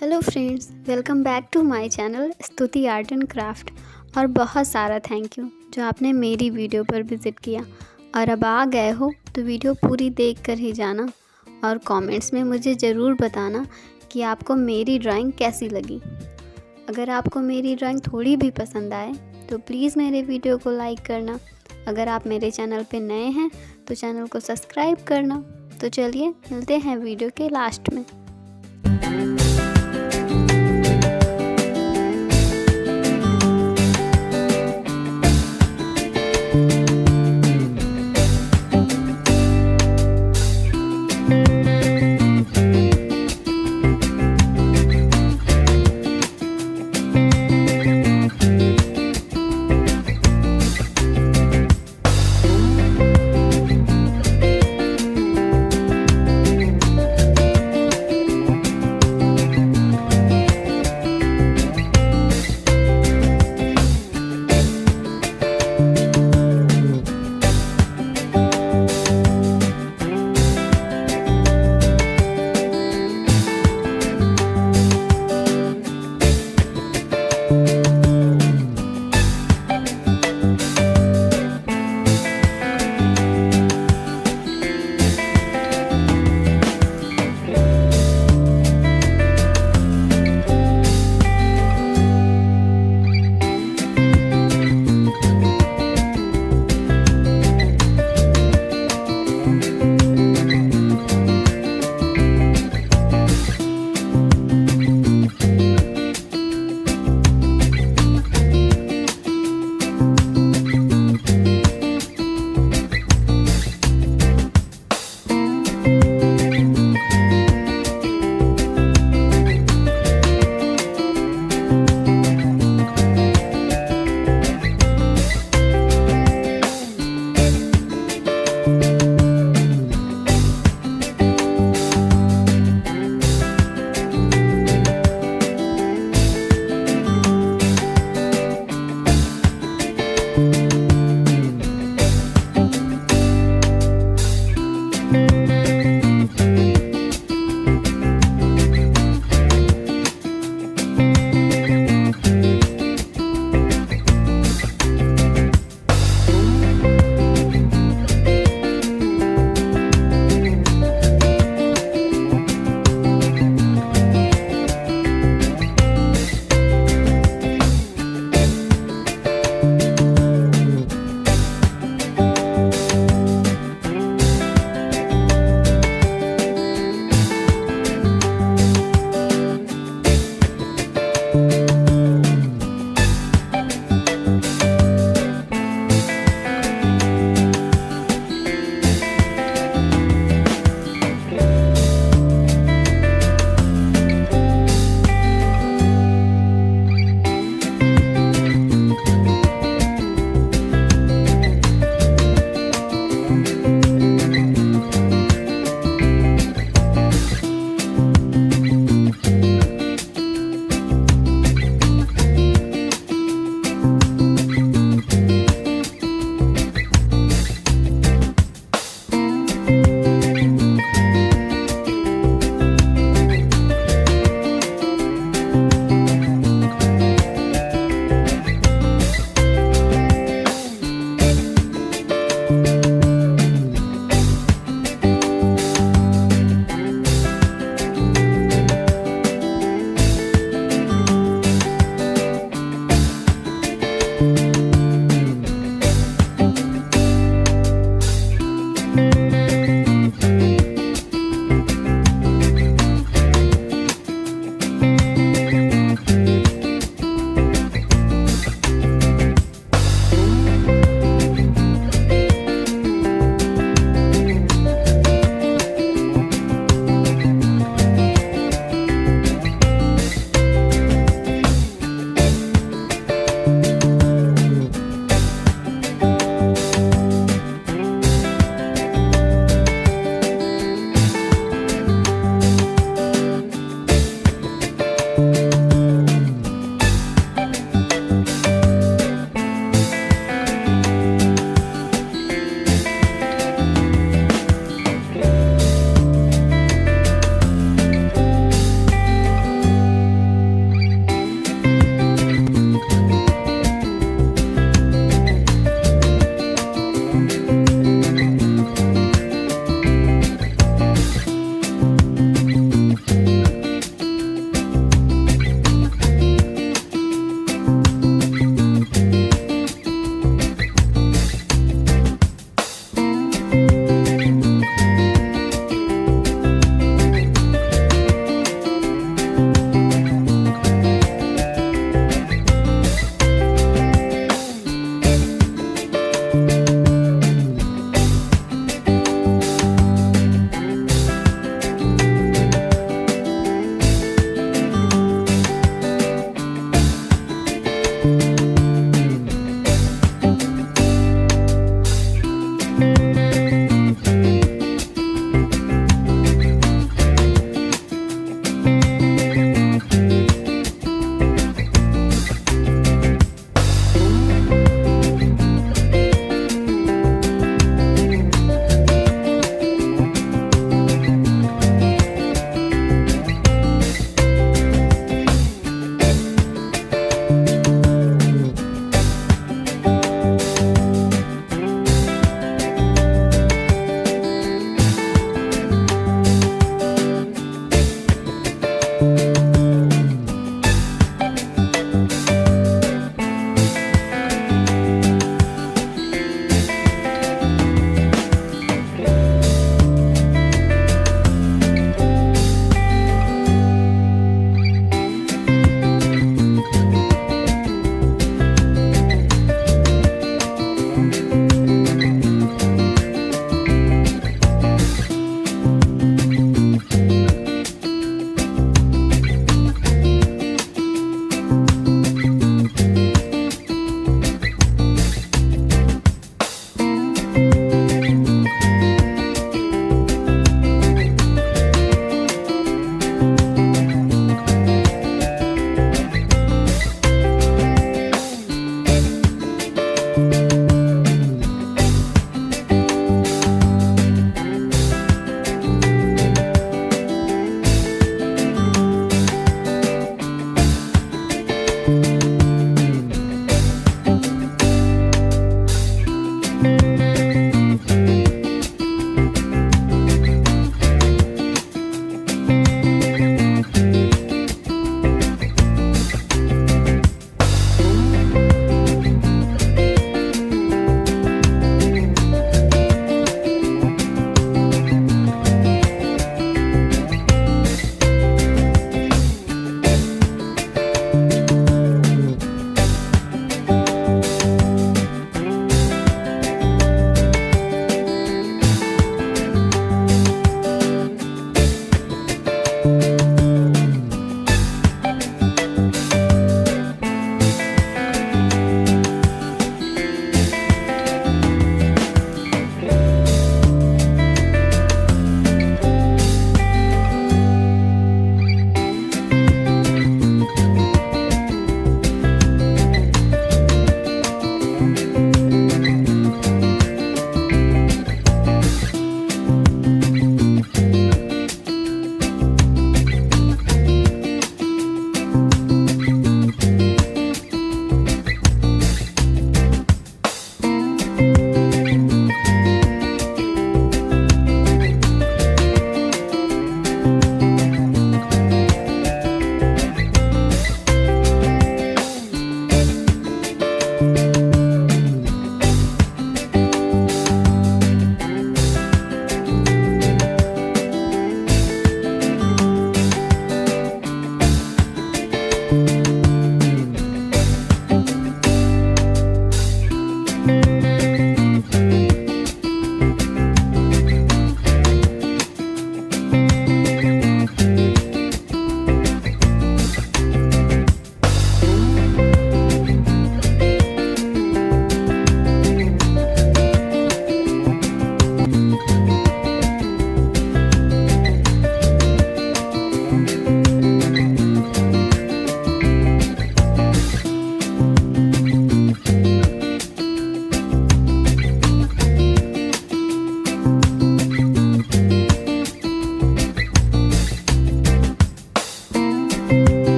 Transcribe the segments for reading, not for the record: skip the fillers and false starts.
Hello friends, welcome back to my channel Stuti art and craft. और बहुत सारा thank you जो आपने मेरी वीडियो पर विज़िट किया। और अब आ गए हो तो वीडियो पूरी देख कर ही जाना और कमेंट्स में मुझे ज़रूर बताना कि आपको मेरी ड्राइंग कैसी लगी। अगर आपको मेरी ड्राइंग थोड़ी भी पसंद आए तो प्लीज़ मेरे वीडियो को लाइक करना। अगर आप मेरे चैनल पे नए हैं तो चैनल को सब्सक्राइब करना। तो चलिए मिलते हैं वीडियो के लास्ट में।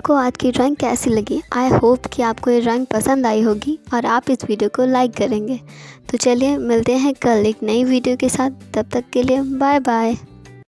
आपको आज की ड्राइंग कैसी लगी? आई होप कि आपको ये ड्राइंग पसंद आई होगी और आप इस वीडियो को लाइक करेंगे। तो चलिए मिलते हैं कल एक नई वीडियो के साथ। तब तक के लिए बाय बाय।